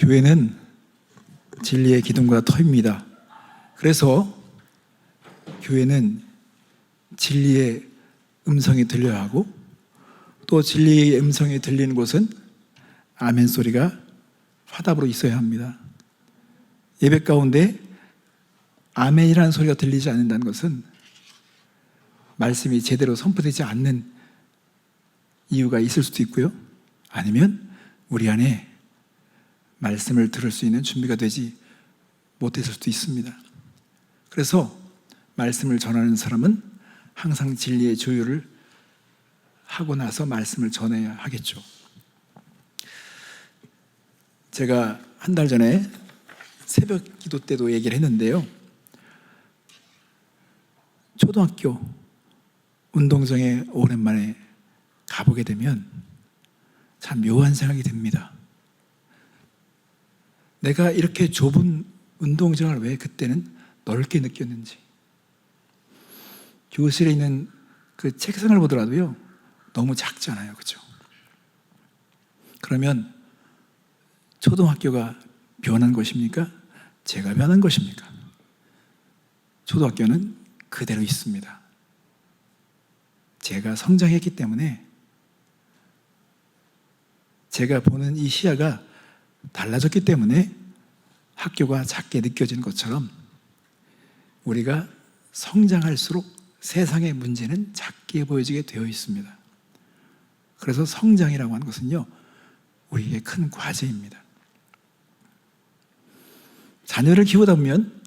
교회는 진리의 기둥과 터입니다. 그래서 교회는 진리의 음성이 들려야 하고, 또 진리의 음성이 들리는 곳은 아멘 소리가 화답으로 있어야 합니다. 예배 가운데 아멘이라는 소리가 들리지 않는다는 것은 말씀이 제대로 선포되지 않는 이유가 있을 수도 있고요, 아니면 우리 안에 말씀을 들을 수 있는 준비가 되지 못했을 수도 있습니다. 그래서 말씀을 전하는 사람은 항상 진리의 조율을 하고 나서 말씀을 전해야 하겠죠. 제가 한 달 전에 새벽 기도 때도 얘기를 했는데요, 초등학교 운동장에 오랜만에 가보게 되면 참 묘한 생각이 듭니다. 내가 이렇게 좁은 운동장을 왜 그때는 넓게 느꼈는지. 교실에 있는 그 책상을 보더라도요, 너무 작잖아요, 그렇죠? 그러면 초등학교가 변한 것입니까? 제가 변한 것입니까? 초등학교는 그대로 있습니다. 제가 성장했기 때문에 제가 보는 이 시야가 달라졌기 때문에 학교가 작게 느껴지는 것처럼 우리가 성장할수록 세상의 문제는 작게 보여지게 되어 있습니다. 그래서 성장이라고 하는 것은요, 우리에게 큰 과제입니다. 자녀를 키우다 보면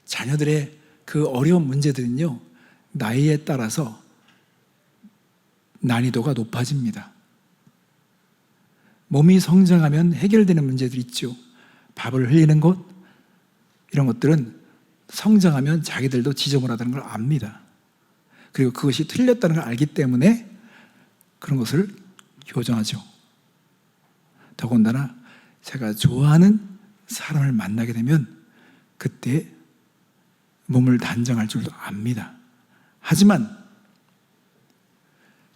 자녀들의 그 어려운 문제들은요, 나이에 따라서 난이도가 높아집니다. 몸이 성장하면 해결되는 문제들이 있죠. 밥을 흘리는 것, 이런 것들은 성장하면 자기들도 지저분하다는 걸 압니다. 그리고 그것이 틀렸다는 걸 알기 때문에 그런 것을 교정하죠. 더군다나 제가 좋아하는 사람을 만나게 되면 그때 몸을 단정할 줄도 압니다. 하지만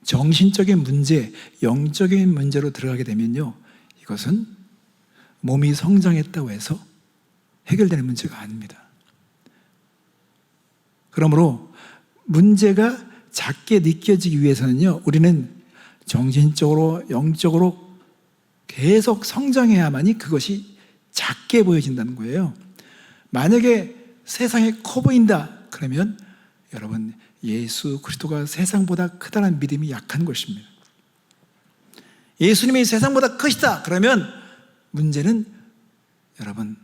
정신적인 문제, 영적인 문제로 들어가게 되면요, 이것은 몸이 성장했다고 해서 해결되는 문제가 아닙니다. 그러므로 문제가 작게 느껴지기 위해서는요, 우리는 정신적으로, 영적으로 계속 성장해야만이 그것이 작게 보여진다는 거예요. 만약에 세상이 커 보인다 그러면 여러분, 예수 그리스도가 세상보다 크다는 믿음이 약한 것입니다. 예수님이 세상보다 크시다 그러면 문제는 여러분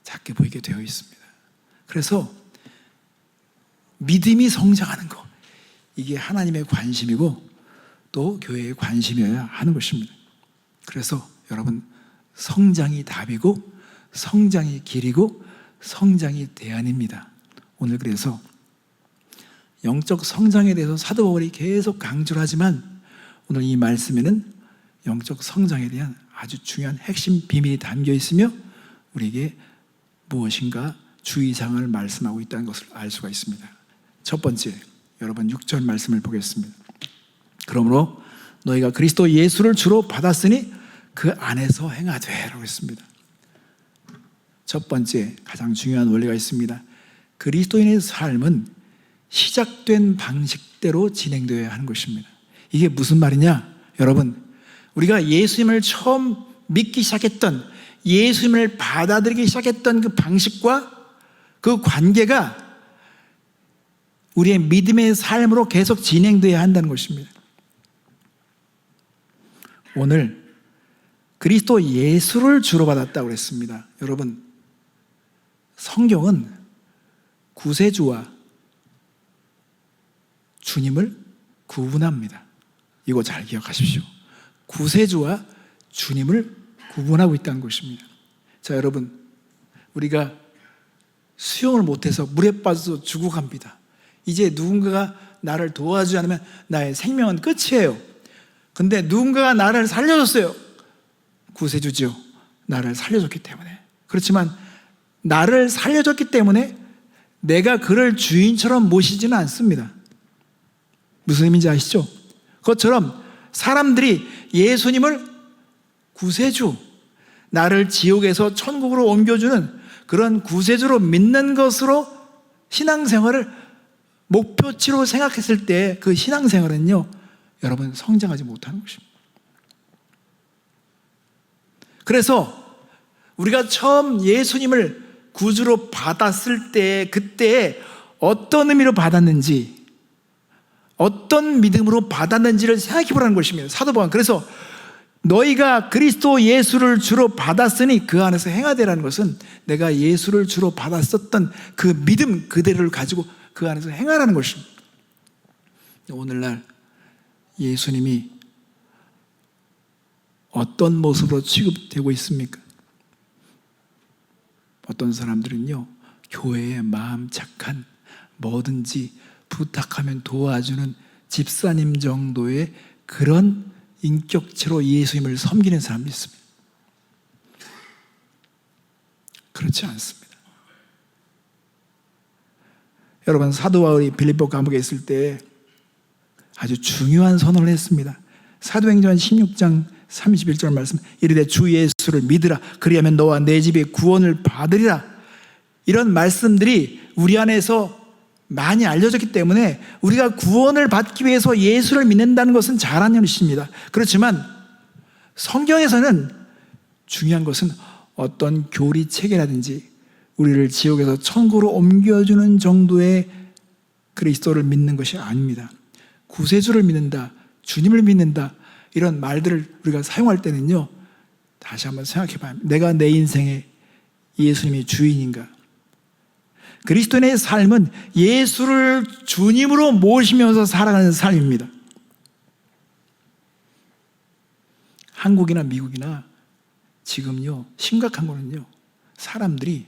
작게 보이게 되어 있습니다. 그래서 믿음이 성장하는 것, 이게 하나님의 관심이고 또 교회의 관심이어야 하는 것입니다. 그래서 여러분, 성장이 답이고 성장이 길이고 성장이 대안입니다. 오늘 그래서 영적 성장에 대해서 사도 바울이 계속 강조를 하지만 오늘 이 말씀에는 영적 성장에 대한 아주 중요한 핵심 비밀이 담겨 있으며 우리에게 무엇인가 주의사항을 말씀하고 있다는 것을 알 수가 있습니다. 첫 번째, 여러분 6절 말씀을 보겠습니다. 그러므로 너희가 그리스도 예수를 주로 받았으니 그 안에서 행하되 라고 했습니다. 첫 번째 가장 중요한 원리가 있습니다. 그리스도인의 삶은 시작된 방식대로 진행되어야 하는 것입니다. 이게 무슨 말이냐? 여러분, 우리가 예수님을 처음 믿기 시작했던, 예수님을 받아들이기 시작했던 그 방식과 그 관계가 우리의 믿음의 삶으로 계속 진행되어야 한다는 것입니다. 오늘 그리스도 예수를 주로 받았다고 그랬습니다. 여러분, 성경은 구세주와 주님을 구분합니다. 이거 잘 기억하십시오. 구세주와 주님을 구분하고 있다는 것입니다. 자, 여러분, 우리가 수영을 못해서 물에 빠져서 죽어갑니다. 이제 누군가가 나를 도와주지 않으면 나의 생명은 끝이에요. 근데 누군가가 나를 살려줬어요. 구세주죠. 나를 살려줬기 때문에. 그렇지만 나를 살려줬기 때문에 내가 그를 주인처럼 모시지는 않습니다. 무슨 의미인지 아시죠? 그것처럼 사람들이 예수님을 구세주, 나를 지옥에서 천국으로 옮겨주는 그런 구세주로 믿는 것으로 신앙생활을 목표치로 생각했을 때 그 신앙생활은요, 여러분 성장하지 못하는 것입니다. 그래서 우리가 처음 예수님을 구주로 받았을 때 그때 어떤 의미로 받았는지, 어떤 믿음으로 받았는지를 생각해 보라는 것입니다. 사도 바울은 그래서 너희가 그리스도 예수를 주로 받았으니 그 안에서 행하되라는 것은 내가 예수를 주로 받았었던 그 믿음 그대로를 가지고 그 안에서 행하라는 것입니다. 오늘날 예수님이 어떤 모습으로 취급되고 있습니까? 어떤 사람들은요, 교회에 마음 착한, 뭐든지 부탁하면 도와주는 집사님 정도의 그런 인격체로 예수님을 섬기는 사람도 있습니다. 그렇지 않습니다. 여러분, 사도 바울이 빌립보 감옥에 있을 때 아주 중요한 선언을 했습니다. 사도행전 16장 31절 말씀, 이르되 주 예수를 믿으라 그리하면 너와 내 집이 구원을 받으리라. 이런 말씀들이 우리 안에서 많이 알려졌기 때문에 우리가 구원을 받기 위해서 예수를 믿는다는 것은 잘하는 것입니다. 그렇지만 성경에서는 중요한 것은 어떤 교리 체계라든지 우리를 지옥에서 천국으로 옮겨주는 정도의 그리스도를 믿는 것이 아닙니다. 구세주를 믿는다, 주님을 믿는다, 이런 말들을 우리가 사용할 때는요, 다시 한번 생각해 봐야 합니다. 내가 내 인생에 예수님이 주인인가? 그리스도인의 삶은 예수를 주님으로 모시면서 살아가는 삶입니다. 한국이나 미국이나 지금요, 심각한 거는요, 사람들이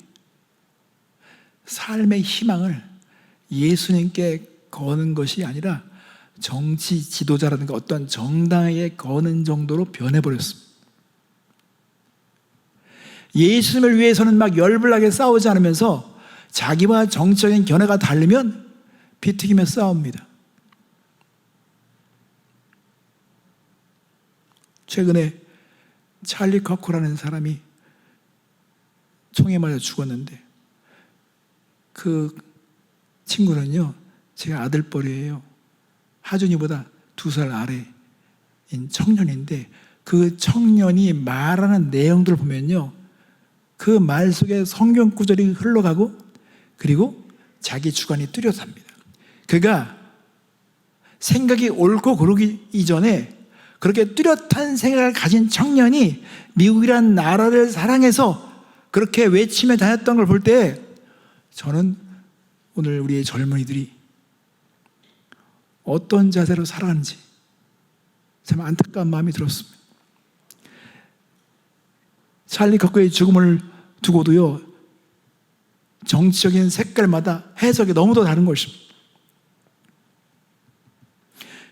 삶의 희망을 예수님께 거는 것이 아니라 정치 지도자라든가 어떤 정당에 거는 정도로 변해버렸습니다. 예수님을 위해서는 막 열불나게 싸우지 않으면서 자기와 정치적인 견해가 다르면 비튀기며 싸웁니다. 최근에 찰리 커커라는 사람이 총에 맞아 죽었는데 그 친구는요, 제 아들뻘이에요. 하준이보다 2살 아래인 청년인데 그 청년이 말하는 내용들을 보면요, 그 말 속에 성경 구절이 흘러가고 그리고 자기 주관이 뚜렷합니다. 그가 생각이 옳고 그르기 이전에 그렇게 뚜렷한 생각을 가진 청년이 미국이라는 나라를 사랑해서 그렇게 외치며 다녔던 걸 볼 때 저는 오늘 우리의 젊은이들이 어떤 자세로 살아가는지 참 안타까운 마음이 들었습니다. 찰리 커커의 죽음을 두고도요, 정치적인 색깔마다 해석이 너무도 다른 것입니다.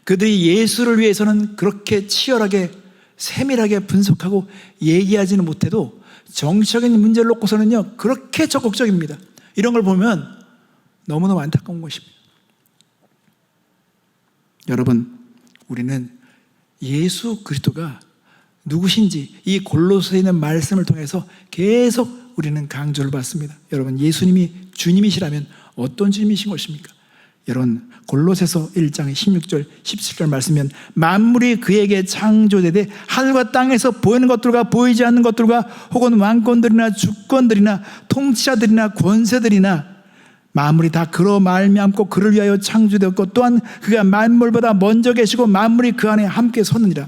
그들이 예수를 위해서는 그렇게 치열하게 세밀하게 분석하고 얘기하지는 못해도 정치적인 문제를 놓고서는요, 그렇게 적극적입니다. 이런 걸 보면 너무너무 안타까운 것입니다. 여러분, 우리는 예수 그리스도가 누구신지 이 골로새에 있는 말씀을 통해서 계속 우리는 강조를 받습니다. 여러분, 예수님이 주님이시라면 어떤 주님이신 것입니까? 여러분, 골로새서 1장 16절 17절 말씀이면 만물이 그에게 창조되되 하늘과 땅에서 보이는 것들과 보이지 않는 것들과 혹은 왕권들이나 주권들이나 통치자들이나 권세들이나 만물이 다 그로 말미암고 그를 위하여 창조되었고 또한 그가 만물보다 먼저 계시고 만물이 그 안에 함께 섰느니라.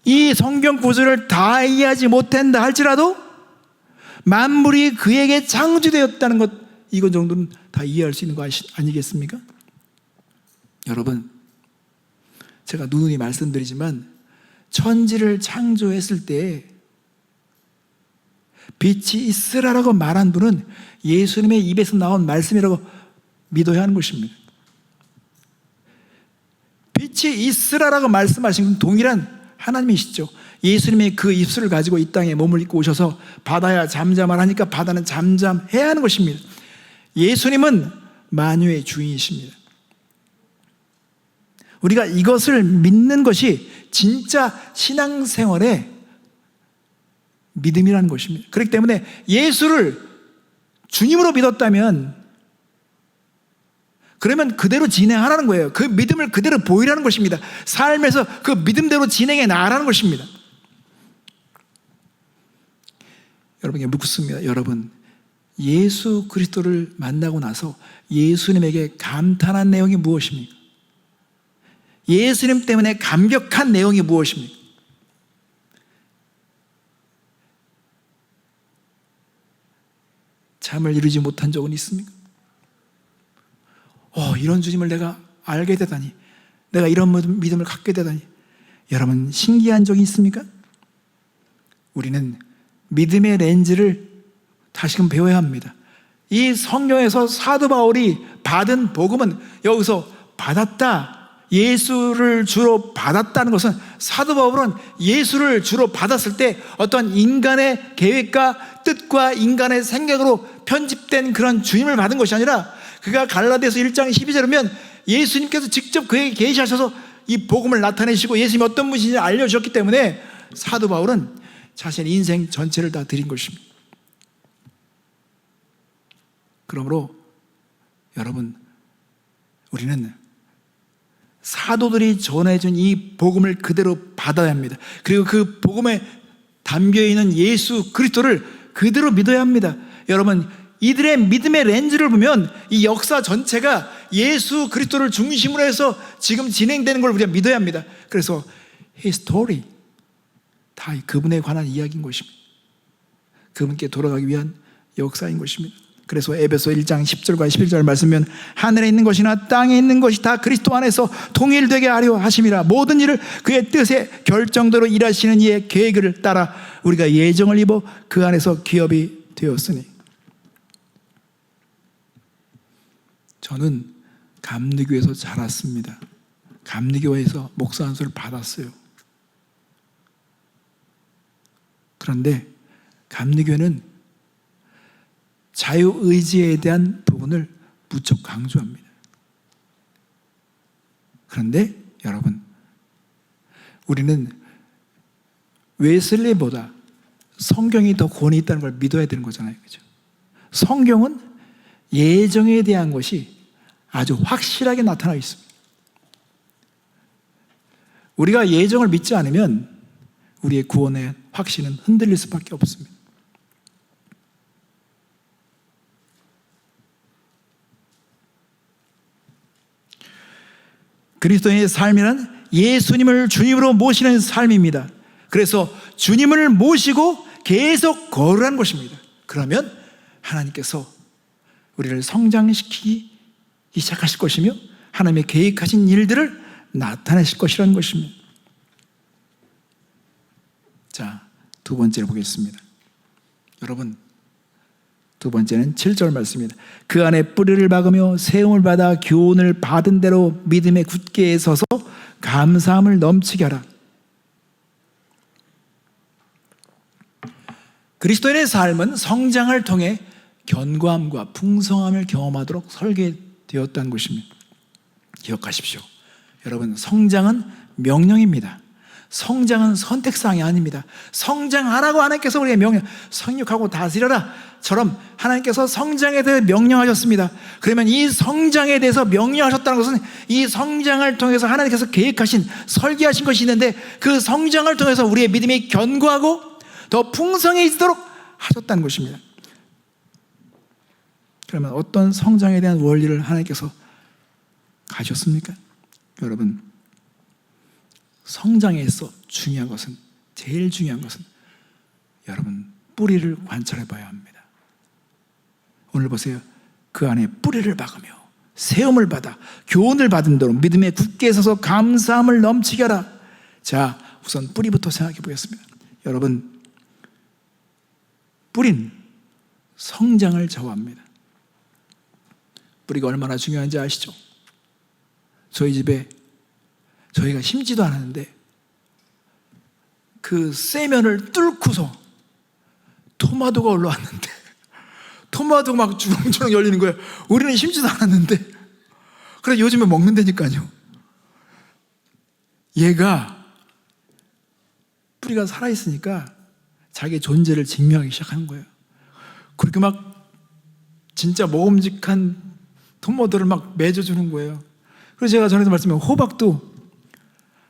이 성경 구절을 다 이해하지 못한다 할지라도 만물이 그에게 창조되었다는 것, 이거 정도는 다 이해할 수 있는 거 아니겠습니까? 여러분, 제가 누누이 말씀드리지만 천지를 창조했을 때 빛이 있으라라고 말한 분은 예수님의 입에서 나온 말씀이라고 믿어야 하는 것입니다. 빛이 있으라라고 말씀하신 건 동일한 하나님이시죠. 예수님이 그 입술을 가지고 이 땅에 몸을 입고 오셔서 바다야 잠잠하라 하니까 바다는 잠잠해야 하는 것입니다. 예수님은 만유의 주인이십니다. 우리가 이것을 믿는 것이 진짜 신앙생활의 믿음이라는 것입니다. 그렇기 때문에 예수를 주님으로 믿었다면 그러면 그대로 진행하라는 거예요. 그 믿음을 그대로 보이라는 것입니다. 삶에서 그 믿음대로 진행해 나가라는 것입니다. 여러분에게 묻습니다. 여러분, 예수 그리스도를 만나고 나서 예수님에게 감탄한 내용이 무엇입니까? 예수님 때문에 감격한 내용이 무엇입니까? 잠을 이루지 못한 적은 있습니까? 이런 주님을 내가 알게 되다니, 내가 이런 믿음을 갖게 되다니. 여러분, 신기한 적이 있습니까? 우리는 믿음의 렌즈를 다시금 배워야 합니다. 이 성경에서 사도 바울이 받은 복음은 여기서 받았다, 예수를 주로 받았다는 것은, 사도 바울은 예수를 주로 받았을 때 어떤 인간의 계획과 뜻과 인간의 생각으로 편집된 그런 주님을 받은 것이 아니라, 그가 갈라디아서 1장 12절에 보면 예수님께서 직접 그에게 계시하셔서 이 복음을 나타내시고 예수님이 어떤 분인지 알려주셨기 때문에 사도 바울은 자신의 인생 전체를 다 드린 것입니다. 그러므로 여러분, 우리는 사도들이 전해준 이 복음을 그대로 받아야 합니다. 그리고 그 복음에 담겨있는 예수 그리스도를 그대로 믿어야 합니다. 여러분, 이들의 믿음의 렌즈를 보면 이 역사 전체가 예수 그리스도를 중심으로 해서 지금 진행되는 걸 우리가 믿어야 합니다. 그래서 히스토리, 다 그분에 관한 이야기인 것입니다. 그분께 돌아가기 위한 역사인 것입니다. 그래서 에베소 1장 10절과 11절 말씀은 하늘에 있는 것이나 땅에 있는 것이 다 그리스도 안에서 통일되게 하려 하심이라. 모든 일을 그의 뜻에 결정대로 일하시는 이의 계획을 따라 우리가 예정을 입어 그 안에서 기업이 되었으니. 저는 감리교에서 자랐습니다. 감리교에서 목사 안수를 받았어요. 그런데 감리교는 자유의지에 대한 부분을 무척 강조합니다. 그런데 여러분, 우리는 웨슬리보다 성경이 더 권위 있다는 걸 믿어야 되는 거잖아요. 그죠? 성경은 예정에 대한 것이 아주 확실하게 나타나 있습니다. 우리가 예정을 믿지 않으면 우리의 구원의 확신은 흔들릴 수밖에 없습니다. 그리스도인의 삶이란 예수님을 주님으로 모시는 삶입니다. 그래서 주님을 모시고 계속 걸으라는 것입니다. 그러면 하나님께서 우리를 성장시키기 시작하실 것이며 하나님의 계획하신 일들을 나타내실 것이라는 것입니다. 자, 두 번째로 보겠습니다. 여러분, 두 번째는 7절 말씀입니다. 그 안에 뿌리를 박으며 세움을 받아 교훈을 받은 대로 믿음에 굳게 서서 감사함을 넘치게 하라. 그리스도인의 삶은 성장을 통해 견고함과 풍성함을 경험하도록 설계되었다는 것입니다. 기억하십시오. 여러분, 성장은 명령입니다. 성장은 선택사항이 아닙니다. 성장하라고 하나님께서 우리에게 명령, 성육하고 다스려라 처럼 하나님께서 성장에 대해 명령하셨습니다. 그러면 이 성장에 대해서 명령하셨다는 것은 이 성장을 통해서 하나님께서 계획하신, 설계하신 것이 있는데 그 성장을 통해서 우리의 믿음이 견고하고 더 풍성해지도록 하셨다는 것입니다. 그러면 어떤 성장에 대한 원리를 하나님께서 가셨습니까? 여러분, 성장에서 중요한 것은, 제일 중요한 것은 여러분, 뿌리를 관찰해 봐야 합니다. 오늘 보세요. 그 안에 뿌리를 박으며 세움을 받아 교훈을 받은 대로 믿음에 굳게 서서 감사함을 넘치게 하라. 자, 우선 뿌리부터 생각해 보겠습니다. 여러분, 뿌리는 성장을 좌우합니다. 뿌리가 얼마나 중요한지 아시죠? 저희 집에 저희가 심지도 않았는데 그 쇠면을 뚫고서 토마토가 올라왔는데 토마토가 막 주렁주렁 열리는 거예요. 우리는 심지도 않았는데. 그래, 요즘에 먹는다니까요. 얘가 뿌리가 살아있으니까 자기 존재를 증명하기 시작하는 거예요. 그렇게 막 진짜 먹음직한 토마토를 막 맺어주는 거예요. 그래서 제가 전에도 말씀드린 호박도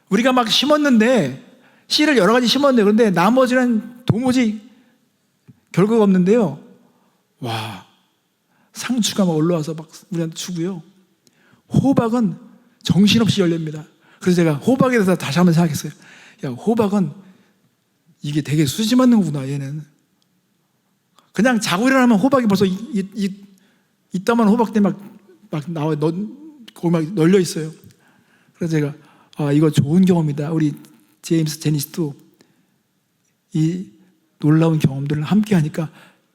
우리가 막 심었는데, 씨를 여러 가지 심었는데, 그런데 나머지는 도무지 결과가 없는데요. 와, 상추가 막 올라와서 막 우리한테 주고요. 호박은 정신없이 열립니다. 그래서 제가 호박에 대해서 다시 한번 생각했어요. 야, 호박은 이게 되게 수지 맞는 거구나, 얘는. 그냥 자고 일어나면 호박이 벌써 이따만 호박대 막 나와, 거기 막 널려 있어요. 그래서 제가, 이거 좋은 경험이다. 우리 제임스, 제니스도 이 놀라운 경험들을 함께 하니까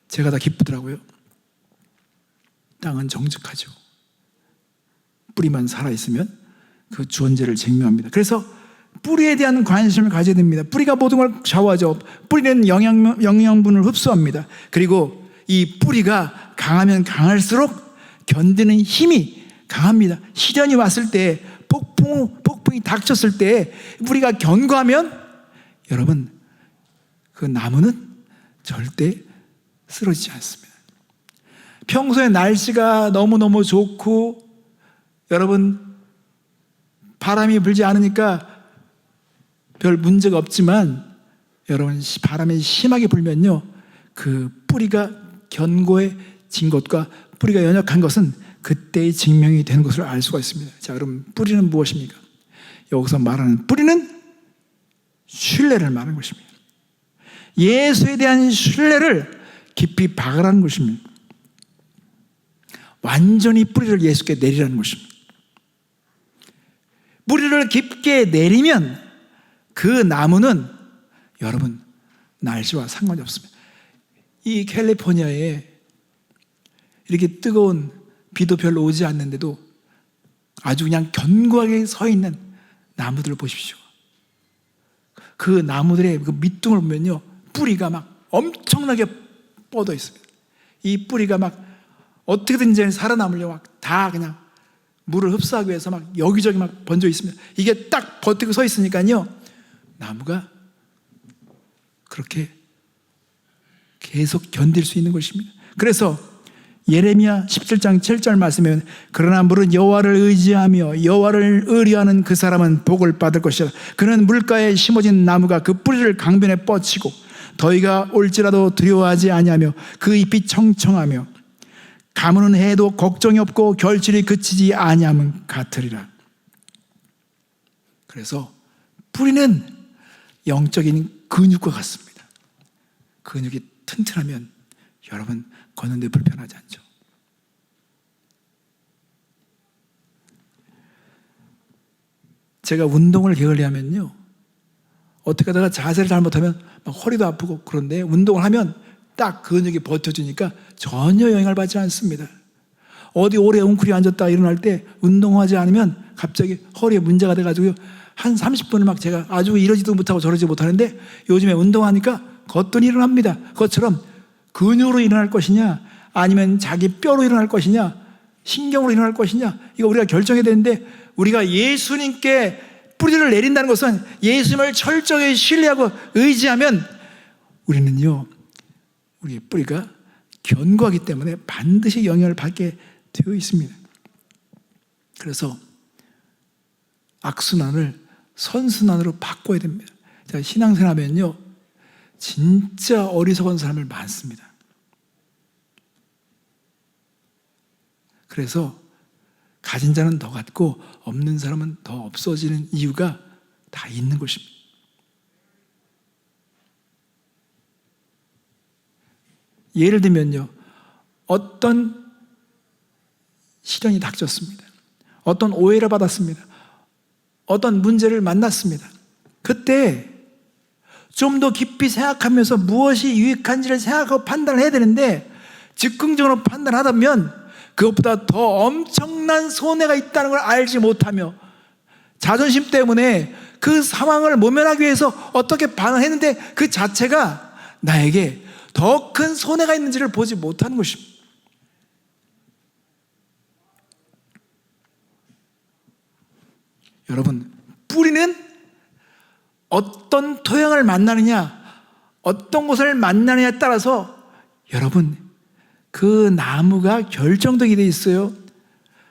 제가 다 기쁘더라고요. 땅은 정직하죠. 뿌리만 살아있으면 그 존재를 증명합니다. 그래서 뿌리에 대한 관심을 가져야 됩니다. 뿌리가 모든 걸 좌우하죠. 뿌리는 영양분을 흡수합니다. 그리고 이 뿌리가 강하면 강할수록 견디는 힘이 강합니다. 시련이 왔을 때, 폭풍이 닥쳤을 때 뿌리가 견고하면 여러분, 그 나무는 절대 쓰러지지 않습니다. 평소에 날씨가 너무너무 좋고 여러분 바람이 불지 않으니까 별 문제가 없지만, 여러분 바람이 심하게 불면요, 그 뿌리가 견고해진 것과 뿌리가 연약한 것은 그때의 증명이 되는 것을 알 수가 있습니다. 자, 그럼 뿌리는 무엇입니까? 여기서 말하는 뿌리는 신뢰를 말하는 것입니다. 예수에 대한 신뢰를 깊이 박으라는 것입니다. 완전히 뿌리를 예수께 내리라는 것입니다. 뿌리를 깊게 내리면 그 나무는 여러분 날씨와 상관이 없습니다. 이 캘리포니아에 이렇게 뜨거운 비도 별로 오지 않는데도 아주 그냥 견고하게 서 있는 나무들을 보십시오. 그 나무들의 그 밑둥을 보면요, 뿌리가 막 엄청나게 뻗어 있습니다. 이 뿌리가 막 어떻게든지 살아남으려고 막 다 그냥 물을 흡수하기 위해서 막 여기저기 막 번져 있습니다. 이게 딱 버티고 서 있으니까요, 나무가 그렇게 계속 견딜 수 있는 것입니다. 그래서 예레미야 17장 7절 말씀에, 그러나 물은 여호와를 의지하며 여호와를 의뢰하는 그 사람은 복을 받을 것이라. 그는 물가에 심어진 나무가 그 뿌리를 강변에 뻗치고 더위가 올지라도 두려워하지 아니하며 그 잎이 청청하며 가무는 해도 걱정이 없고 결실이 그치지 아니함은 같으리라. 그래서 뿌리는 영적인 근육과 같습니다. 근육이 튼튼하면 여러분 걷는데 불편하지 않죠. 제가 운동을 게을리하면요, 어떻게 하다가 자세를 잘못하면 막 허리도 아프고, 그런데 운동을 하면 딱 근육이 버텨주니까 전혀 영향을 받지 않습니다. 어디 오래 웅크리 앉았다 일어날 때 운동하지 않으면 갑자기 허리에 문제가 돼가지고 한 30분을 막 제가 아주 이러지도 못하고 저러지 못하는데, 요즘에 운동하니까 거뜬히 일어납니다. 그것처럼 근육으로 일어날 것이냐, 아니면 자기 뼈로 일어날 것이냐, 신경으로 일어날 것이냐, 이거 우리가 결정해야 되는데, 우리가 예수님께 뿌리를 내린다는 것은 예수님을 철저히 신뢰하고 의지하면 우리는요, 우리의 뿌리가 견고하기 때문에 반드시 영향을 받게 되어 있습니다. 그래서 악순환을 선순환으로 바꿔야 됩니다. 자, 신앙생활하면요, 진짜 어리석은 사람을 많습니다. 그래서 가진 자는 더 갖고 없는 사람은 더 없어지는 이유가 다 있는 것입니다. 예를 들면요, 어떤 시련이 닥쳤습니다. 어떤 오해를 받았습니다. 어떤 문제를 만났습니다. 그때 좀 더 깊이 생각하면서 무엇이 유익한지를 생각하고 판단을 해야 되는데, 즉흥적으로 판단하다면 그것보다 더 엄청난 손해가 있다는 걸 알지 못하며 자존심 때문에 그 상황을 모면하기 위해서 어떻게 반응했는데 그 자체가 나에게 더 큰 손해가 있는지를 보지 못하는 것입니다. 여러분, 뿌리는 어떤 토양을 만나느냐, 어떤 것을 만나느냐에 따라서 여러분 그 나무가 결정되게 돼 있어요.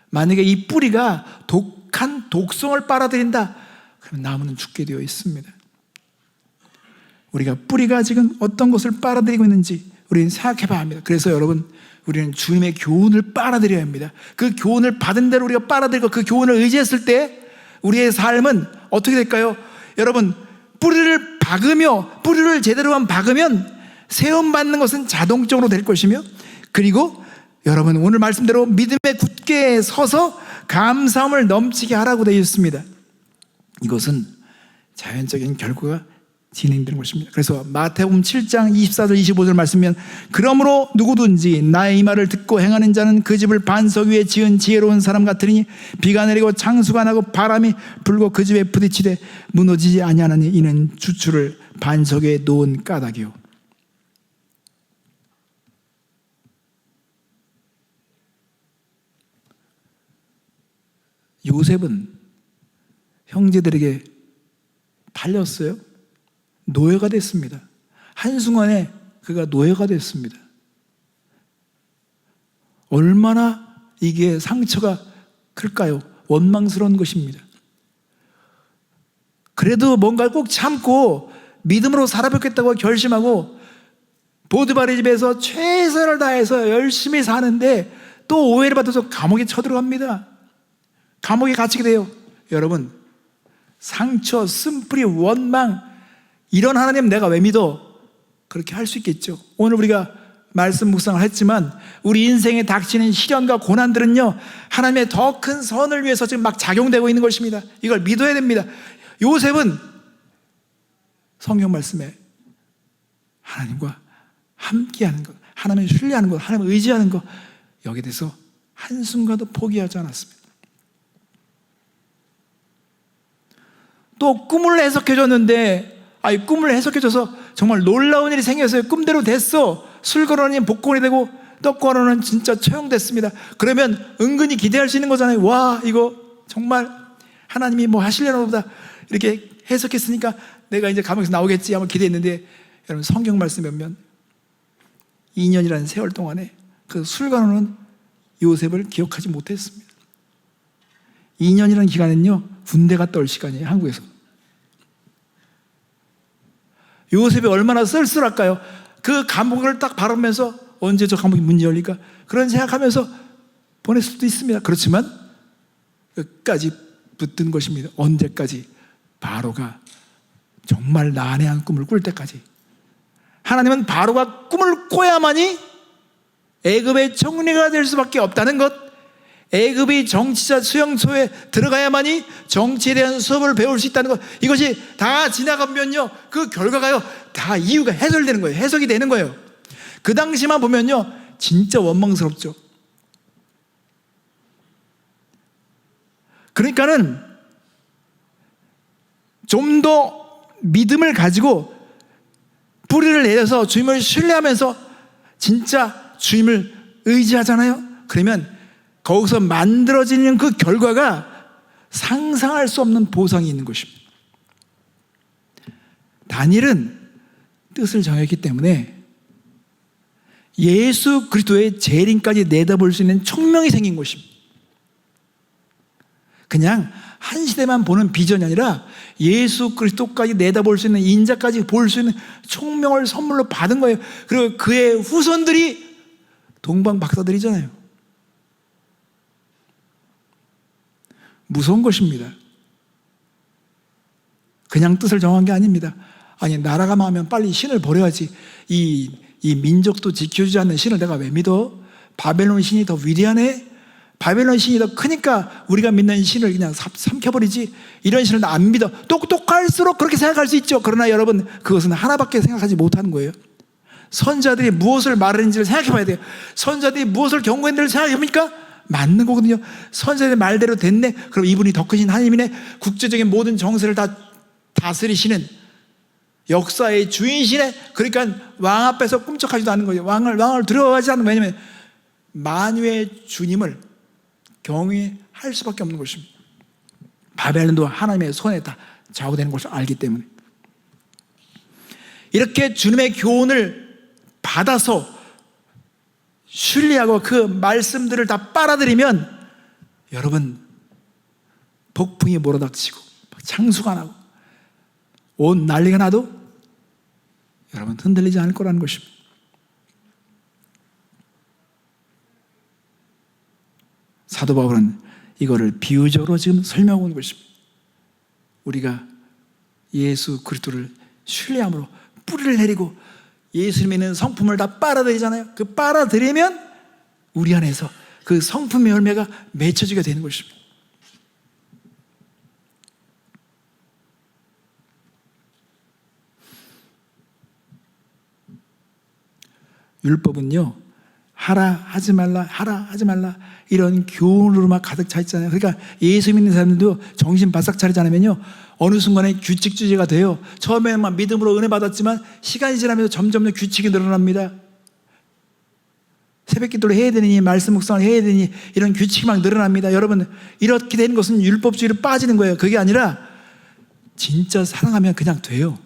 만약에 이 뿌리가 독한 독성을 빨아들인다, 그럼 나무는 죽게 되어 있습니다. 우리가 뿌리가 지금 어떤 것을 빨아들이고 있는지 우리는 생각해 봐야 합니다. 그래서 여러분, 우리는 주님의 교훈을 빨아들여야 합니다. 그 교훈을 받은 대로 우리가 빨아들이고 그 교훈을 의지했을 때 우리의 삶은 어떻게 될까요? 여러분, 뿌리를 제대로만 박으면 세움받는 것은 자동적으로 될 것이며, 그리고 여러분 오늘 말씀대로 믿음에 굳게 서서 감사함을 넘치게 하라고 되어 있습니다. 이것은 자연적인 결과가 진행되는 것입니다. 그래서 마태복음 7장 24절 25절 말씀이면, 그러므로 누구든지 나의 이 말을 듣고 행하는 자는 그 집을 반석 위에 지은 지혜로운 사람 같으니 비가 내리고 창수가 나고 바람이 불고 그 집에 부딪히되 무너지지 아니하나니 이는 주추를 반석에 놓은 까닭이요. 요셉은 형제들에게 팔렸어요. 노예가 됐습니다. 한순간에 그가 노예가 됐습니다. 얼마나 이게 상처가 클까요? 원망스러운 것입니다. 그래도 뭔가 꼭 참고 믿음으로 살아뵙겠다고 결심하고 보드바리 집에서 최선을 다해서 열심히 사는데 또 오해를 받아서 감옥에 쳐들어갑니다. 감옥에 갇히게 돼요. 여러분, 상처, 쓴뿌리, 원망, 이런 하나님 내가 왜 믿어? 그렇게 할 수 있겠죠. 오늘 우리가 말씀 묵상을 했지만 우리 인생에 닥치는 시련과 고난들은요, 하나님의 더 큰 선을 위해서 지금 막 작용되고 있는 것입니다. 이걸 믿어야 됩니다. 요셉은 성경 말씀에 하나님과 함께하는 것, 하나님을 신뢰하는 것, 하나님을 의지하는 것, 여기에 대해서 한순간도 포기하지 않았습니다. 또 꿈을 해석해줬는데, 꿈을 해석해줘서 정말 놀라운 일이 생겼어요. 꿈대로 됐어. 술거러니 복권이 되고 떡거러는 진짜 처형됐습니다. 그러면 은근히 기대할 수 있는 거잖아요. 와, 이거 정말 하나님이 뭐 하시려나 보다, 이렇게 해석했으니까 내가 이제 감옥에서 나오겠지 한번 기대했는데, 여러분 성경 말씀에 보면 2년이라는 세월 동안에 그 술거러는 요셉을 기억하지 못했습니다. 2년이라는 기간은요, 군대 갔다 올 시간이에요. 한국에서. 요셉이 얼마나 쓸쓸할까요? 그 감옥을 딱 바라보면서 언제 저 감옥이 문이 열릴까? 그런 생각하면서 보냈을 수도 있습니다. 그렇지만 끝까지 붙든 것입니다. 언제까지? 바로가 정말 난해한 꿈을 꿀 때까지. 하나님은 바로가 꿈을 꿔야만이 애굽의 총리가 될 수밖에 없다는 것, 애굽의 정치자 수용소에 들어가야만이 정치에 대한 수업을 배울 수 있다는 것, 이것이 다 지나가면요, 그 결과가요 다 이유가 해설되는 거예요. 해석이 되는 거예요. 그 당시만 보면요 진짜 원망스럽죠. 그러니까는 좀 더 믿음을 가지고 뿌리를 내려서 주님을 신뢰하면서 진짜 주님을 의지하잖아요. 그러면 거기서 만들어지는 그 결과가 상상할 수 없는 보상이 있는 것입니다. 다니엘은 뜻을 정했기 때문에 예수 그리스도의 재림까지 내다볼 수 있는 총명이 생긴 것입니다. 그냥 한 시대만 보는 비전이 아니라 예수 그리스도까지 내다볼 수 있는, 인자까지 볼 수 있는 총명을 선물로 받은 거예요. 그리고 그의 후손들이 동방 박사들이잖아요. 무서운 것입니다. 그냥 뜻을 정한 게 아닙니다. 아니, 나라가 망하면 빨리 신을 버려야지. 이 민족도 지켜주지 않는 신을 내가 왜 믿어? 바벨론 신이 더 위대하네? 바벨론 신이 더 크니까 우리가 믿는 신을 그냥 삼켜버리지. 이런 신을 나 안 믿어. 똑똑할수록 그렇게 생각할 수 있죠. 그러나 여러분, 그것은 하나밖에 생각하지 못하는 거예요. 선자들이 무엇을 말했는지를 생각해 봐야 돼요. 선자들이 무엇을 경고했는지를 생각해 보니까 맞는 거거든요. 선자의 말대로 됐네. 그럼 이분이 더 크신 하나님이네. 국제적인 모든 정세를 다 다스리시는 역사의 주인이시네. 그러니까 왕 앞에서 꿈쩍하지도 않는 거예요. 왕을 두려워하지 않는 거예요. 왜냐하면 만유의 주님을 경외할 수밖에 없는 것입니다. 바벨론도 하나님의 손에 다 좌우되는 것을 알기 때문에. 이렇게 주님의 교훈을 받아서 신뢰하고 그 말씀들을 다 빨아들이면 여러분 폭풍이 몰아닥치고 창수가 나고 온 난리가 나도 여러분 흔들리지 않을 거라는 것입니다. 사도 바울은 이거를 비유적으로 지금 설명하고 있는 것입니다. 우리가 예수 그리스도를 신뢰함으로 뿌리를 내리고 예수님이 있는 성품을 다 빨아들이잖아요. 그 빨아들이면 우리 안에서 그 성품의 열매가 맺혀지게 되는 것입니다. 율법은요, 하라 하지 말라 하라 하지 말라 이런 교훈으로만 가득 차 있잖아요. 그러니까 예수 믿는 사람들도 정신 바싹 차리지 않으면요 어느 순간에 규칙주의가 돼요. 처음에는 막 믿음으로 은혜 받았지만 시간이 지나면서 점점 규칙이 늘어납니다. 새벽 기도를 해야 되니 말씀 묵상을 해야 되니 이런 규칙이 막 늘어납니다. 여러분 이렇게 되는 것은 율법주의로 빠지는 거예요. 그게 아니라 진짜 사랑하면 그냥 돼요.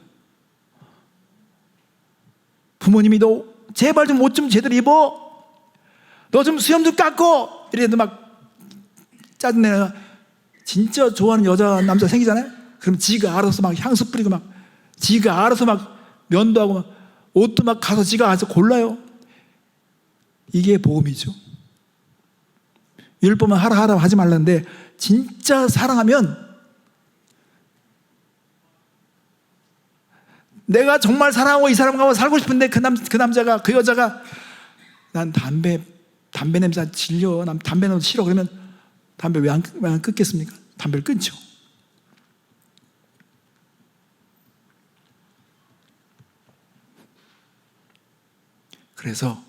부모님이 너 제발 좀 옷 좀 제대로 입어, 너 좀 수염 좀 깎고 이래도 막 짜증내나. 진짜 좋아하는 여자 남자 생기잖아요. 그럼 지가 알아서 막 향수 뿌리고 막 지가 알아서 막 면도 하고 막 옷도 막 가서 지가 알아서 골라요. 이게 복음이죠. 율법은 하라 하라 하지 말라는데 진짜 사랑하면 내가 정말 사랑하고 이 사람하고 살고 싶은데 그 남자가 그 여자가 난 담배 냄새 질려, 난 담배 냄새 싫어 그러면 담배 왜 안 끊겠습니까? 담배를 끊죠. 그래서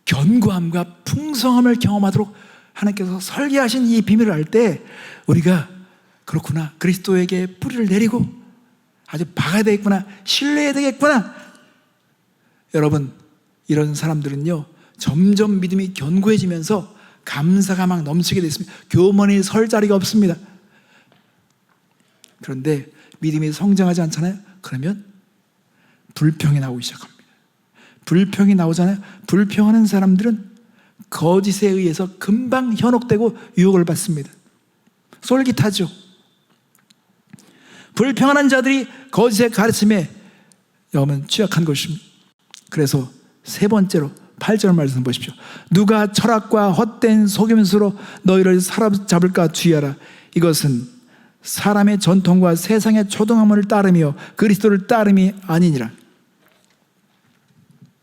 견고함과 풍성함을 경험하도록 하나님께서 설계하신 이 비밀을 알 때 우리가 그렇구나, 그리스도에게 뿌리를 내리고 아주 박아야 되겠구나, 신뢰해야 되겠구나. 여러분 이런 사람들은요 점점 믿음이 견고해지면서 감사가 막 넘치게 됐습니다. 교만이 설 자리가 없습니다. 그런데 믿음이 성장하지 않잖아요. 그러면 불평이 나오기 시작합니다. 불평이 나오잖아요. 불평하는 사람들은 거짓에 의해서 금방 현혹되고 유혹을 받습니다. 솔깃하죠. 불평하는 자들이 거짓의 가르침에 여러분 취약한 것입니다. 그래서 세 번째로 8절 말씀 보십시오. 누가 철학과 헛된 속임수로 너희를 사로잡을까 주의하라. 이것은 사람의 전통과 세상의 초등학문을 따르며 그리스도를 따름이 아니니라.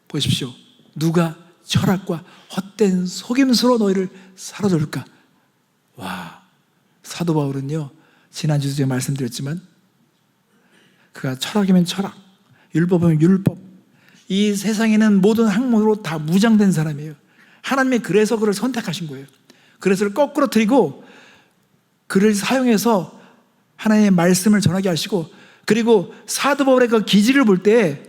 보십시오. 누가 철학과 헛된 속임수로 너희를 사로잡을까? 와, 사도 바울은요 지난주에 제가 말씀드렸지만 그가 철학이면 철학, 율법이면 율법, 이 세상에는 모든 학문으로 다 무장된 사람이에요. 하나님이 그래서 그를 선택하신 거예요. 그래서 그를 거꾸로 드리고 그를 사용해서 하나님의 말씀을 전하게 하시고, 그리고 사도 바울의 그 기질을 볼 때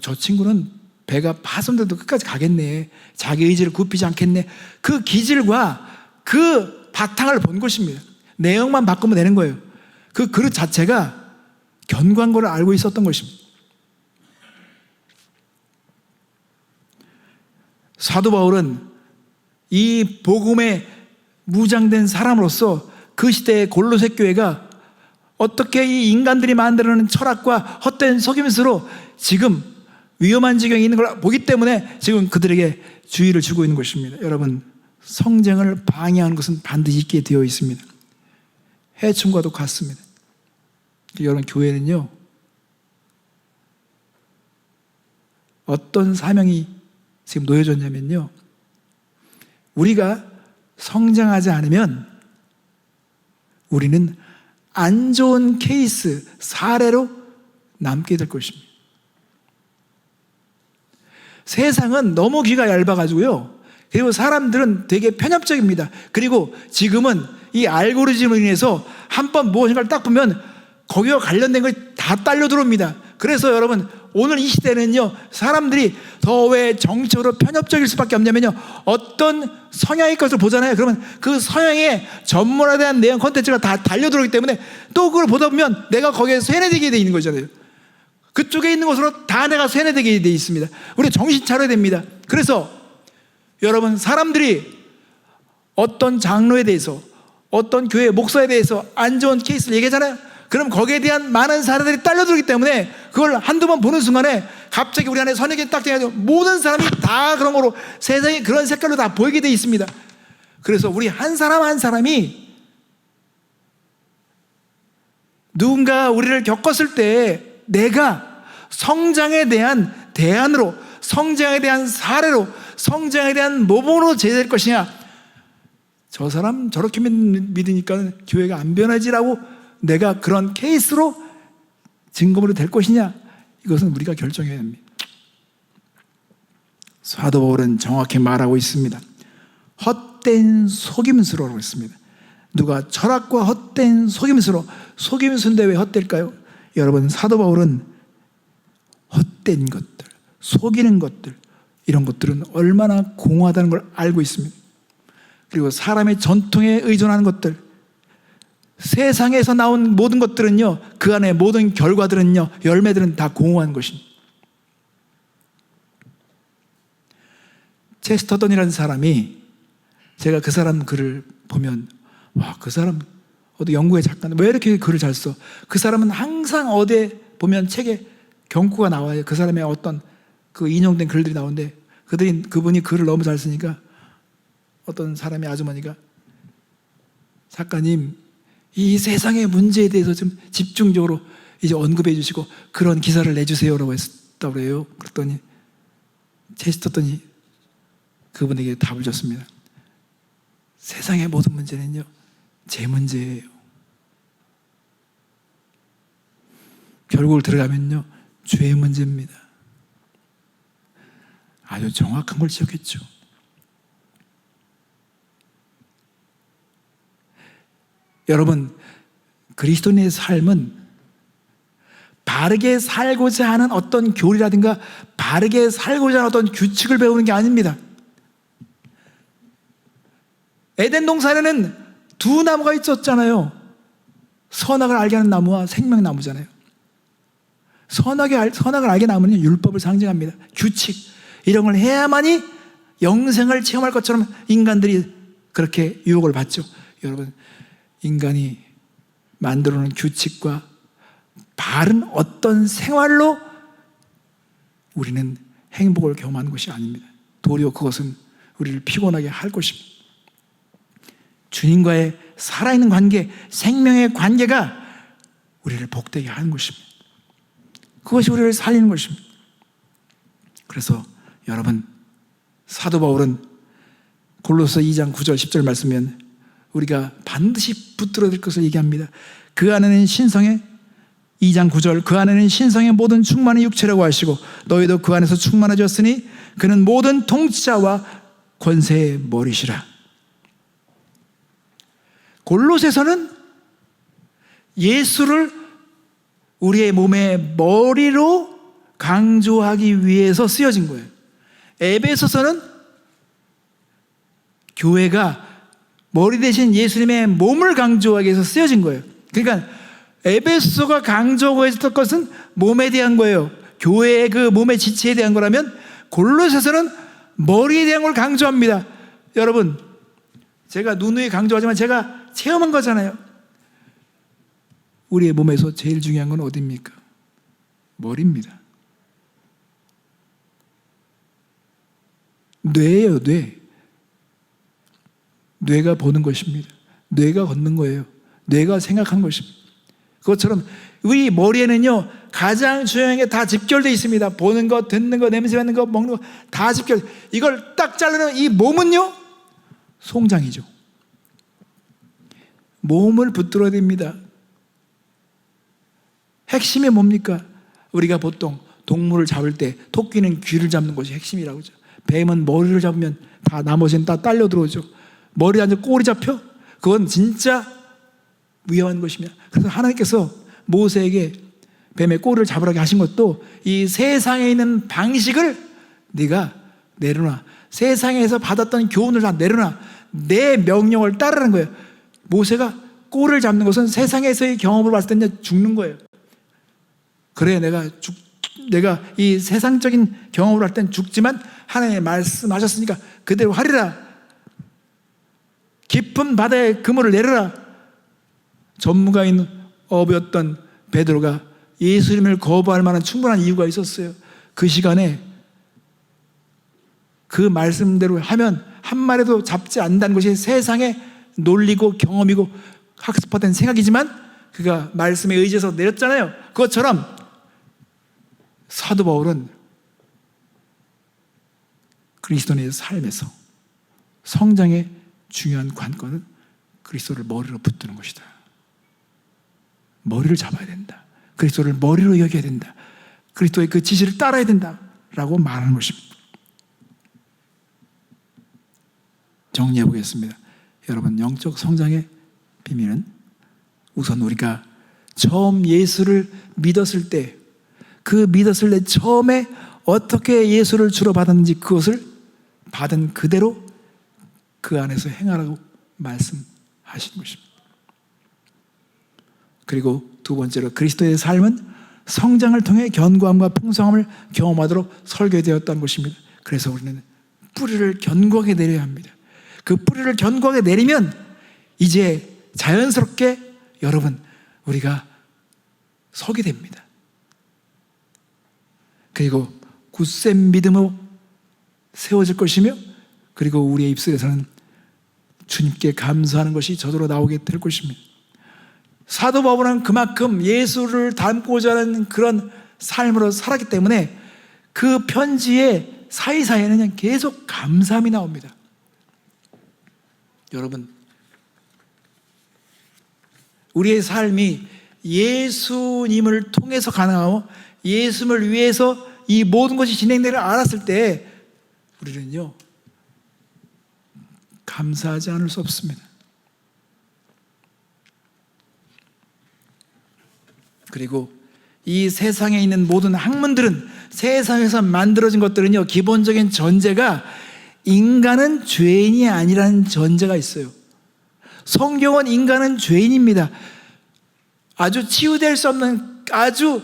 저 친구는 배가 파손돼도 끝까지 가겠네, 자기 의지를 굽히지 않겠네, 그 기질과 그 바탕을 본 것입니다. 내용만 바꾸면 되는 거예요. 그 그릇 자체가 견고한 걸 알고 있었던 것입니다. 사도 바울은 이 복음에 무장된 사람으로서 그 시대의 골로새 교회가 어떻게 이 인간들이 만들어낸 철학과 헛된 속임수로 지금 위험한 지경에 있는 걸 보기 때문에 지금 그들에게 주의를 주고 있는 것입니다. 여러분, 성장을 방해하는 것은 반드시 있게 되어 있습니다. 해충과도 같습니다. 여러분, 교회는요 어떤 사명이 지금 놓여졌냐면요, 우리가 성장하지 않으면 우리는 안 좋은 케이스, 사례로 남게 될 것입니다. 세상은 너무 귀가 얇아가지고요, 그리고 사람들은 되게 편협적입니다. 그리고 지금은 이 알고리즘으로 인해서 한번 무엇인가를 딱 보면 거기와 관련된 것이 다 딸려 들어옵니다. 그래서 여러분, 오늘 이 시대는요 사람들이 더 왜 정치적으로 편협적일 수밖에 없냐면요, 어떤 성향의 것을 보잖아요. 그러면 그 성향에 전문화된 내용 콘텐츠가 다 달려 들어오기 때문에 또 그걸 보다 보면 내가 거기에 세뇌되게 돼 있는 거잖아요. 그쪽에 있는 것으로 다 내가 세뇌되게 되어 있습니다. 우리 정신 차려야 됩니다. 그래서 여러분, 사람들이 어떤 장로에 대해서, 어떤 교회 목사에 대해서 안 좋은 케이스를 얘기하잖아요. 그럼 거기에 대한 많은 사례들이 딸려들기 때문에 그걸 한두 번 보는 순간에 갑자기 우리 안에 선입견이 딱 돼가지고 모든 사람이 다 그런 거로, 세상이 그런 색깔로 다 보이게 되어 있습니다. 그래서 우리 한 사람 한 사람이 누군가 우리를 겪었을 때 내가 성장에 대한 대안으로, 성장에 대한 사례로, 성장에 대한 모범으로 제될 것이냐, 저 사람 저렇게 믿으니까 교회가 안 변하지라고 내가 그런 케이스로 증거물이 될 것이냐, 이것은 우리가 결정해야 합니다. 사도 바울은 정확히 말하고 있습니다. 헛된 속임수로라고 했습니다. 누가 철학과 헛된 속임수로, 속임수인데 왜 헛될까요? 여러분, 사도 바울은 헛된 것들, 속이는 것들, 이런 것들은 얼마나 공허하다는 걸 알고 있습니다. 그리고 사람의 전통에 의존하는 것들, 세상에서 나온 모든 것들은요, 그 안에 모든 결과들은요, 열매들은 다 공허한 것입니다. 체스터던이라는 사람이, 제가 그 사람 글을 보면, 와, 그 사람 어디 영국의 작가인데 왜 이렇게 글을 잘 써? 그 사람은 항상 어디에 보면 책에 경구가 나와요. 그 사람의 어떤 그 인용된 글들이 나오는데, 그분이 글을 너무 잘 쓰니까 어떤 사람의 아주머니가, 작가님, 이 세상의 문제에 대해서 좀 집중적으로 이제 언급해 주시고 그런 기사를 내주세요라고 했다고 해요. 그랬더니 체스터던이 그분에게 답을 줬습니다. 세상의 모든 문제는요, 제 문제예요. 결국 들어가면요, 죄의 문제입니다. 아주 정확한 걸 지적했죠. 여러분, 그리스도인의 삶은 바르게 살고자 하는 어떤 교리라든가 바르게 살고자 하는 어떤 규칙을 배우는 게 아닙니다. 에덴 동산에는 두 나무가 있었잖아요. 선악을 알게 하는 나무와 생명나무잖아요. 선악을 알게 나무는 율법을 상징합니다. 규칙, 이런 걸 해야만이 영생을 체험할 것처럼 인간들이 그렇게 유혹을 받죠. 여러분, 인간이 만들어 놓은 규칙과 바른 어떤 생활로 우리는 행복을 경험하는 것이 아닙니다. 도리어 그것은 우리를 피곤하게 할 것입니다. 주님과의 살아있는 관계, 생명의 관계가 우리를 복되게 하는 것입니다. 그것이 우리를 살리는 것입니다. 그래서 여러분, 사도 바울은 골로새 2장 9절 10절 말씀면 우리가 반드시 붙들어야 될 것을 얘기합니다. 그 안에는 신성의 2장 9절, 그 안에는 신성의 모든 충만의 육체라고 하시고 너희도 그 안에서 충만해졌으니 그는 모든 통치자와 권세의 머리시라. 골로새서는 예수를 우리의 몸의 머리로 강조하기 위해서 쓰여진 거예요. 에베소서는 교회가 머리 대신 예수님의 몸을 강조하기 위해서 쓰여진 거예요. 그러니까 에베소서가 강조하고 있었던 것은 몸에 대한 거예요. 교회의 그 몸의 지체에 대한 거라면 골로새서는 머리에 대한 걸 강조합니다. 여러분, 제가 누누이 강조하지만 제가 체험한 거잖아요. 우리의 몸에서 제일 중요한 건 어디입니까? 머리입니다. 뇌예요, 뇌. 뇌가 보는 것입니다. 뇌가 걷는 거예요. 뇌가 생각한 것입니다. 그것처럼 우리 머리에는요, 가장 중요한 게 다 집결되어 있습니다. 보는 것, 듣는 것, 냄새 맡는 것, 먹는 것 다 집결. 이걸 딱 자르는 이 몸은요, 송장이죠. 몸을 붙들어야 됩니다. 핵심이 뭡니까? 우리가 보통 동물을 잡을 때 토끼는 귀를 잡는 것이 핵심이라고 하죠. 뱀은 머리를 잡으면 다 나머지는 다 딸려 들어오죠. 머리 앉아 꼬리 잡혀? 그건 진짜 위험한 것입니다. 그래서 하나님께서 모세에게 뱀의 꼬리를 잡으라고 하신 것도 이 세상에 있는 방식을 네가 내려놔. 세상에서 받았던 교훈을 다 내려놔. 내 명령을 따르는 거예요. 모세가 꼬리를 잡는 것은 세상에서의 경험을 봤을 때 죽는 거예요. 그래, 내가 내가 이 세상적인 경험을 할 땐 죽지만 하나님의 말씀하셨으니까 그대로 하리라. 깊은 바다에 그물을 내려라. 전문가인 어부였던 베드로가 예수님을 거부할 만한 충분한 이유가 있었어요. 그 시간에 그 말씀대로 하면 한 마리도 잡지 않는다는 것이 세상의 논리고 경험이고 학습화된 생각이지만 그가 말씀에 의지해서 내렸잖아요. 그것처럼 사도 바울은 그리스도인의 삶에서 성장의 중요한 관건은 그리스도를 머리로 붙드는 것이다. 머리를 잡아야 된다. 그리스도를 머리로 여겨야 된다. 그리스도의 그 지시를 따라야 된다 라고 말하는 것입니다. 정리해 보겠습니다. 여러분, 영적 성장의 비밀은 우선 우리가 처음 예수를 믿었을 때, 그 믿었을 때 처음에 어떻게 예수를 주로 받았는지 그것을 받은 그대로 그 안에서 행하라고 말씀하신 것입니다. 그리고 두 번째로 그리스도의 삶은 성장을 통해 견고함과 풍성함을 경험하도록 설계되었다는 것입니다. 그래서 우리는 뿌리를 견고하게 내려야 합니다. 그 뿌리를 견고하게 내리면 이제 자연스럽게 여러분 우리가 서게 됩니다. 그리고 굳센 믿음으로 세워질 것이며, 그리고 우리의 입술에서는 주님께 감사하는 것이 저절로 나오게 될 것입니다. 사도 바울은 그만큼 예수를 닮고자 하는 그런 삶으로 살았기 때문에 그 편지의 사이사이에는 그냥 계속 감사함이 나옵니다. 여러분, 우리의 삶이 예수님을 통해서 가능하고 예수님을 위해서 이 모든 것이 진행되를 알았을 때 우리는요 감사하지 않을 수 없습니다. 그리고 이 세상에 있는 모든 학문들은, 세상에서 만들어진 것들은요 기본적인 전제가 인간은 죄인이 아니라는 전제가 있어요. 성경은 인간은 죄인입니다. 아주 치유될 수 없는 아주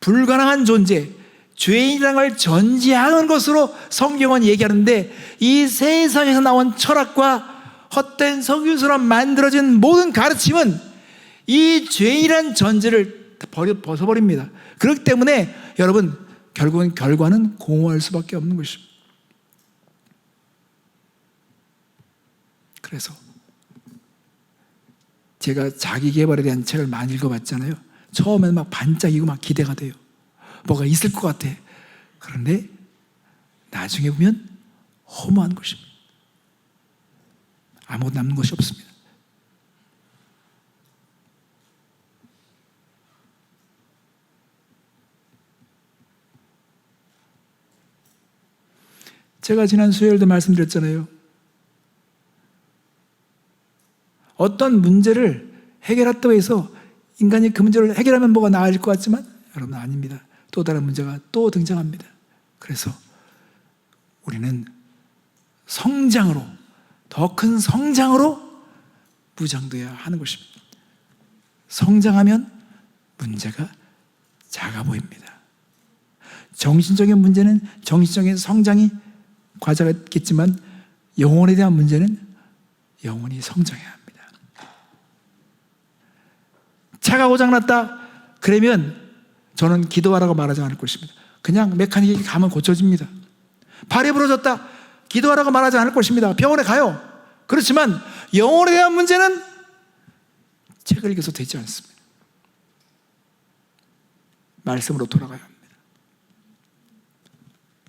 불가능한 존재, 죄인이라는 걸 전제하는 것으로 성경은 얘기하는데, 이 세상에서 나온 철학과 헛된 석유처럼 만들어진 모든 가르침은 이 죄인이라는 전제를 벗어버립니다. 그렇기 때문에 여러분 결국은 결과는 공허할 수밖에 없는 것입니다. 그래서 제가 자기계발에 대한 책을 많이 읽어봤잖아요. 처음에는 막 반짝이고 막 기대가 돼요. 뭐가 있을 것 같아. 그런데 나중에 보면 허무한 것입니다. 아무것도 남는 것이 없습니다. 제가 지난 수요일도 말씀드렸잖아요. 어떤 문제를 해결했다고 해서 인간이 그 문제를 해결하면 뭐가 나아질 것 같지만 여러분 아닙니다. 또 다른 문제가 또 등장합니다. 그래서 우리는 성장으로, 더 큰 성장으로 무장되어야 하는 것입니다. 성장하면 문제가 작아 보입니다. 정신적인 문제는 정신적인 성장이 과제가 있겠지만 영혼에 대한 문제는 영혼이 성장해야 합니다. 차가 고장났다 그러면 저는 기도하라고 말하지 않을 것입니다. 그냥 메카닉이 가면 고쳐집니다. 발이 부러졌다 기도하라고 말하지 않을 것입니다. 병원에 가요. 그렇지만 영혼에 대한 문제는 책을 읽어서 되지 않습니다. 말씀으로 돌아가야 합니다.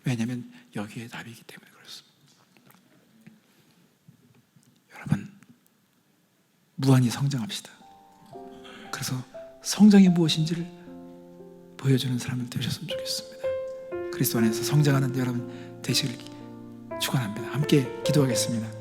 왜냐하면 여기에 답이기 때문에 그렇습니다. 여러분, 무한히 성장합시다. 그래서 성장이 무엇인지를 보여주는 사람이 되셨으면 좋겠습니다. 그리스도 안에서 성장하는 여러분 되시길 축원합니다. 함께 기도하겠습니다.